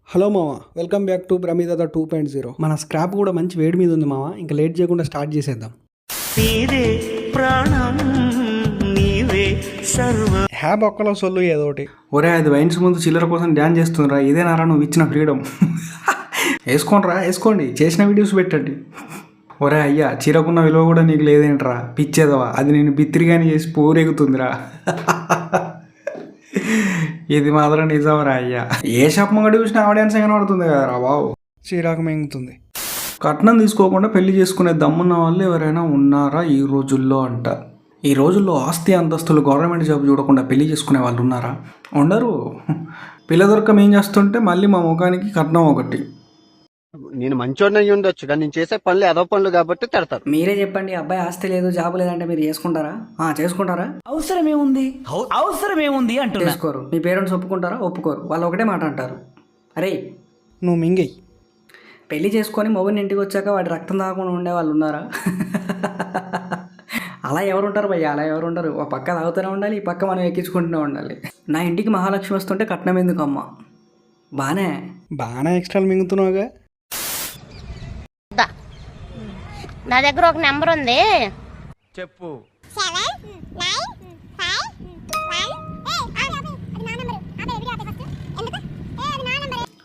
Hello మామ, welcome back to ప్రమిద 2.0. మన స్క్రాప్ కూడా మంచి వేడి మీద ఉంది మామ. ఇంకా లేట్ చేయకుండా స్టార్ట్ చేసేద్దాం. హ్యాబ్ ఒక్కలో సొల్లు ఏదో ఒకటి. ఒరే, అది వైన్స్ ముందు చిల్లర కోసం డ్యాన్స్ చేస్తుందిరా. ఇదేనారా నువ్వు ఇచ్చిన ఫ్రీడమ్? వేసుకోండిరా, వేసుకోండి, చేసిన వీడియోస్ పెట్టండి. ఒరే అయ్యా, చీరకున్న విలువ కూడా నీకు లేదేంట్రా పిచ్చేదవా? అది నేను బిత్తిరిగాని చేసి పోరెగుతుందిరా. ఇది మాత్రం నిజంరా అయ్యా. ఏ షాప్ ముంగడి చూసినా ఆడియన్స్ కనబడుతుంది కదరా బాబు. చీరాకు మెంగుతుంది. కట్నం తీసుకోకుండా పెళ్లి చేసుకునే దమ్మున్న వాళ్ళు ఎవరైనా ఉన్నారా ఈ రోజుల్లో అంట. ఈ రోజుల్లో ఆస్తి అంతస్తులు గవర్నమెంట్ జాబ్ చూడకుండా పెళ్లి చేసుకునే వాళ్ళు ఉన్నారా? ఉండరు. పిల్ల దొరకం ఏం చేస్తుంటే మళ్ళీ మా ముఖానికి కట్నం ఒకటి. నేను మంచోడిని అయ్యి ఉండొచ్చు కానీ నేను చేసే పనులు అదో పనులు కాబట్టి తిడతారు. మీరే చెప్పండి, అబ్బాయి ఆస్తి లేదు జాబు లేదంటే మీరు చేసుకుంటారా? చేసుకుంటారా? అవసరమేముంది అంటూ చేసుకోరు. మీ పేరెంట్స్ ఒప్పుకుంటారా? ఒప్పుకోరు. వాళ్ళు ఒకటే మాట అంటారు, అరే నువ్వు మింగేయి. పెళ్లి చేసుకొని మొబైల్ ఇంటికి వచ్చాక వాడి రక్తం తాగకుండా ఉండే వాళ్ళు ఉన్నారా? అలా ఎవరుంటారు భయ్య? అలా ఎవరుంటారు? ఒక పక్క తాగుతూనే ఉండాలి, ఈ పక్క మనం ఎక్కించుకుంటూనే ఉండాలి. నా ఇంటికి మహాలక్ష్మి వస్తుంటే కట్నం ఎందుకు అమ్మ? బాగానే ఎక్స్ట్రాలు మింగుతున్నావుగా. నా దగ్గర ఒక నెంబర్ ఉంది, చెప్పు.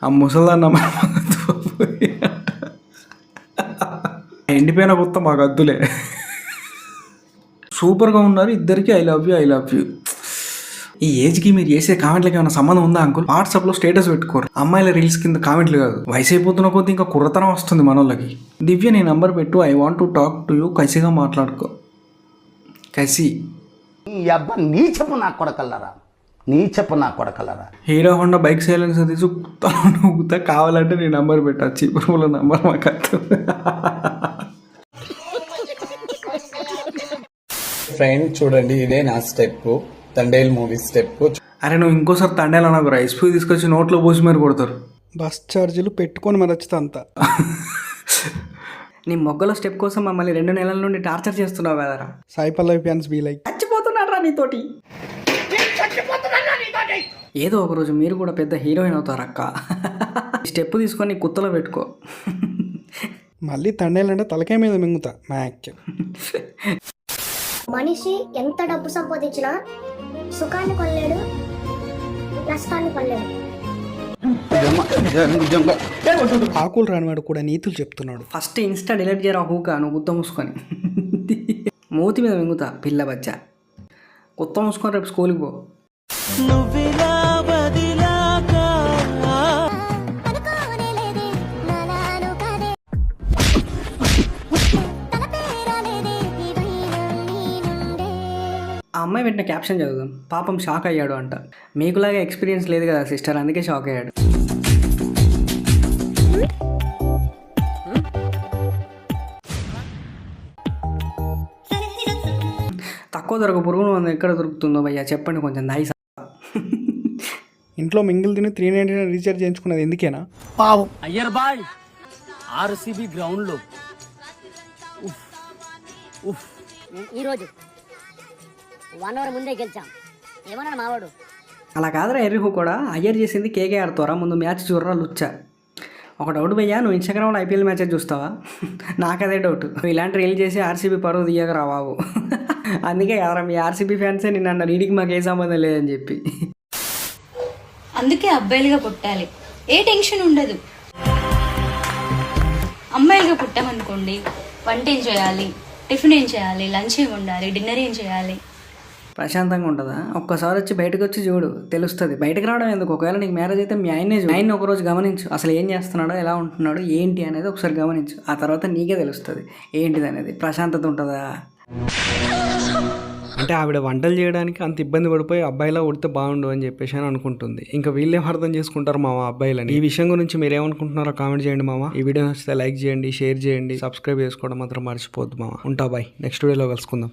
ఆ ముసల్దాన్న ఎండిపోయిన కొత్త మాకు అద్దులే. సూపర్గా ఉన్నారు ఇద్దరికి. I love you. ఈ ఏజ్కి మీరు చేసే కామెంట్లకి ఏమైనా సంబంధం ఉందా అంకుల్? వాట్సాప్లో స్టేటస్ పెట్టుకోరు. అమ్మాయిల రీల్స్ కింద కామెంట్లు కాదు. వయసు అయిపోతున్న కొద్ది ఇంకా కుర్రతనం వస్తుంది మనోళ్ళకి. దివ్య, నీ నంబర్ పెట్టు. I want to talk to you. కసిగా మాట్లాడుకో. కసి నీచపు నా కొడకల్లరా. హీరో హోండా బైక్ సైలెన్స్ తీసి కుత్తా కావాలంటే నీ నంబర్ పెట్టచ్చు. ఇప్పుడు నంబర్ మాకు అర్థం. ఫ్రెండ్ చూడండి, ఇదే నా స్టెప్, తండేల్ మూవీ స్టెప్. అరే నువ్వు ఇంకోసారి తండేలా నాకు రైస్ పూ తీసుకొచ్చి నోట్లో పోసి మరి కొడతారు. బస్ ఛార్జీలు పెట్టుకొని మరి వచ్చితే అంతా. నీ మొగ్గల స్టెప్ కోసం మమ్మల్ని 2 నెలల నుండి టార్చర్ చేస్తున్నావు కదరా. Sai Pallavi fans be like. చచ్చిపోతున్నారా నీతోటి? ఏదో ఒక రోజు మీరు కూడా పెద్ద హీరోయిన్ అవుతారు అక్క. స్టెప్ తీసుకొని కుత్తలో పెట్టుకో. మళ్ళీ తండేలంటే తలకాయ మీద మింగుతా మ్యాక్. మనిషి ఎంత డబ్బు సంపాదించినా సుఖాన్ని కొనలేడు, నష్టాన్ని కొనలేడు. ఆకులు రానివాడు కూడా నీతులు చెప్తున్నాడు. ఫస్ట్ ఇన్స్టా డిలీట్ చేయరా హూకా, నువ్వు గుత్త మూసుకొని. మూతి మీద మింగుతా పిల్ల బచ్చా. గుత్త మూసుకొని రేపు స్కూల్కి పో. ఆ అమ్మాయి పెట్టిన క్యాప్షన్ చదువుదాం. పాపం షాక్ అయ్యాడు అంట. మీకులాగా ఎక్స్పీరియన్స్ లేదు కదా సిస్టర్, అందుకే షాక్ అయ్యాడు. తక్కువ దొరక పురుగును మందు ఎక్కడ దొరుకుతుందో భయ్యా చెప్పండి కొంచెం. నైస్. ఇంట్లో మింగిల్ తిని 399 రీఛార్జ్ చేయించుకున్నది ఎందుకేనా? పావు అయ్యర్ బాయ్ ఆర్సీబీ గ్రౌండ్ లో ఈరోజు 1 అవర్ ముందే గెలిచాం. ఏమన్నా మావాడు అలా కాదురా ఎర్రిహు కూడా. అయ్యర్ చేసింది కేకేఆర్ తోరా. ముందు మ్యాచ్ చూడరా లుచ్చా. ఒక డౌట్ భయ్యా, నువ్వు ఇన్స్టాగ్రామ్లో ఐపీఎల్ మ్యాచెస్ చూస్తావా? నాకు అదే డౌట్. నువ్వు ఇలాంటి రీల్ చేసి ఆర్సీబీ పరువు తీయకరా బాబు. అందుకే కదరా మీ ఆర్సీబీ ఫ్యాన్సే నిన్న అన్న రీడికి మాకు ఏ సంబంధం లేదని చెప్పి. అందుకే అబ్బాయిలుగా పుట్టాలి, ఏ టెన్షన్ ఉండదు. అమ్మాయిలుగా పుట్టామనుకోండి, వంట ఏం చేయాలి, టిఫిన్ ఏం చేయాలి, లంచ్ ఏం ఉండాలి, డిన్నర్ ఏం చేయాలి, ప్రశాంతంగా ఉంటుందా? ఒక్కసారి వచ్చి బయటకు వచ్చి చూడు, తెలుస్తుంది. బయటకు రావడం ఎందుకు? ఒకవేళ నీకు మ్యారేజ్ అయితే మీ ఆయన్ని ఒకరోజు గమనించు. అసలు ఏం చేస్తున్నాడో, ఎలా ఉంటున్నాడో, ఏంటి అనేది ఒకసారి గమనించు. ఆ తర్వాత నీకే తెలుస్తుంది ఏంటిది అనేది. ప్రశాంతత ఉంటుందా? అంటే ఆవిడ వంటలు చేయడానికి అంత ఇబ్బంది పడిపోయి అబ్బాయిలా ఉడితే బాగుండు అని చెప్పేసి అని అనుకుంటుంది. ఇంకా వీళ్ళేం అర్థం చేసుకుంటారు మామ అబ్బాయిలని. ఈ విషయం గురించి మీరు ఏమనుకుంటున్నారో కామెంట్ చేయండి మామ. ఈ వీడియో నచ్చితే లైక్ చేయండి, షేర్ చేయండి, సబ్స్క్రైబ్ చేసుకోవడం మాత్రం మర్చిపోద్దు మామ. ఉంటా బాయ్. నెక్స్ట్ వీడియోలో కలుసుకుందాం.